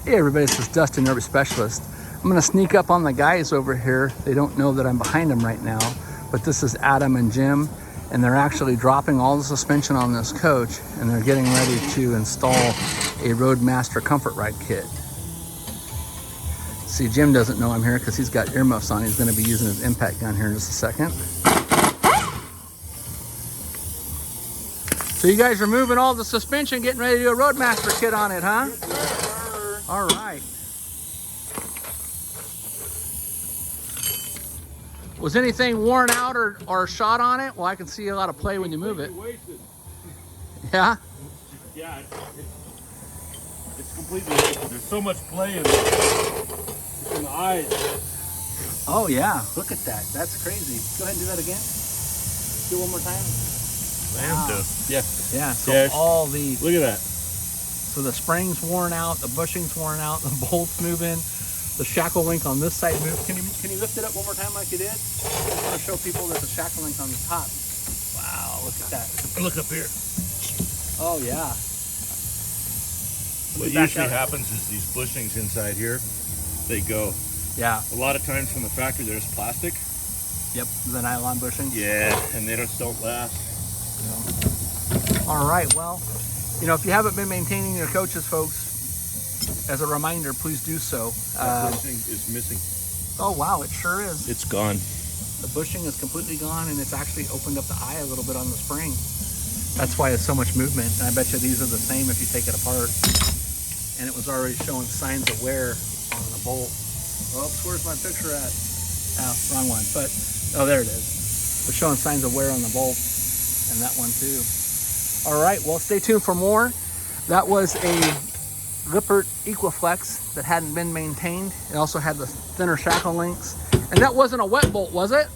Hey everybody, this is Dustin, Nervous Specialist. I'm going to sneak up on the guys over here. They don't know that I'm behind them right now, but this is Adam and Jim, and they're actually dropping all the suspension on this coach, and they're getting ready to install a Roadmaster comfort ride kit. See, Jim doesn't know I'm here because he's got earmuffs on. He's going to be using his impact gun here in just a second. So you guys are moving all the suspension, getting ready to do a Roadmaster kit on it, huh? Yes, sir. All right. Was anything worn out or shot on it? Well, I can see a lot of play when you move it. Yeah? Yeah, it's completely wasted. There's so much play in the eyes. Oh yeah, look at that. That's crazy. Go ahead and do that again. Do it one more time. Wow. Yeah. Yeah, so Yeah, all the... Look at that. So the spring's worn out, the bushing's worn out, the bolt's moving, the shackle link on this side moved. Can you lift it up one more time like you did? I just want to show people that the shackle link on the top. Wow, look at that. Look up here. Oh yeah. What usually happens is these bushings inside here, they go. Yeah. A lot of times from the factory there's plastic. Yep, the nylon bushing. Yeah, and they just don't last. Yeah. All right, well, you know, if you haven't been maintaining your coaches, folks, as a reminder, please do so. That bushing is missing. Oh wow, it sure is. It's gone. The bushing is completely gone, and it's actually opened up the eye a little bit on the spring. That's why it's so much movement, and I bet you these are the same if you take it apart. And it was already showing signs of wear on the bolt. Oops, where's my picture at? Oh, wrong one, but, oh, there it is. It's showing signs of wear on the bolt, and that one too. All right, well, stay tuned for more. That was a Lippert Equiflex that hadn't been maintained. It also had the thinner shackle links. And that wasn't a wet bolt, was it?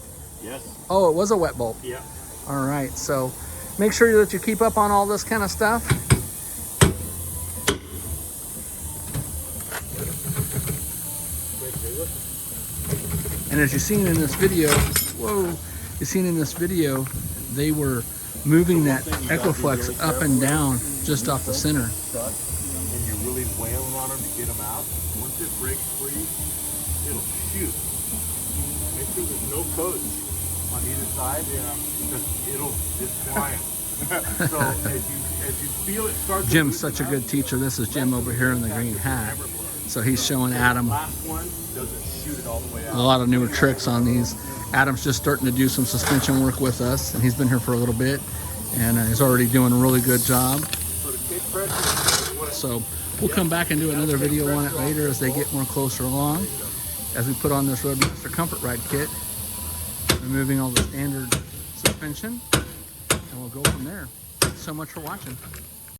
Yes. Oh, it was a wet bolt. Yeah. All right, so make sure that you keep up on all this kind of stuff. And as you've seen in this video, you've seen in this video, they were moving that Equiflex up and down just off the center. And you're really wailing on them to get them out. Once it breaks free, it'll shoot. Make sure there's no coach on either side. Yeah. It's flying. So as you feel it start to Jim's such a good teacher. This is Jim over here in the green hat. So he's showing Adam last one doesn't shoot it all the way out. a lot of newer tricks on these. Adam's just starting to do some suspension work with us, and he's been here for a little bit, and he's already doing a really good job. So we'll come back and do another video on it later as they get more closer along, as we put on this Roadmaster Comfort Ride kit, removing all the standard suspension, and we'll go from there. Thanks so much for watching.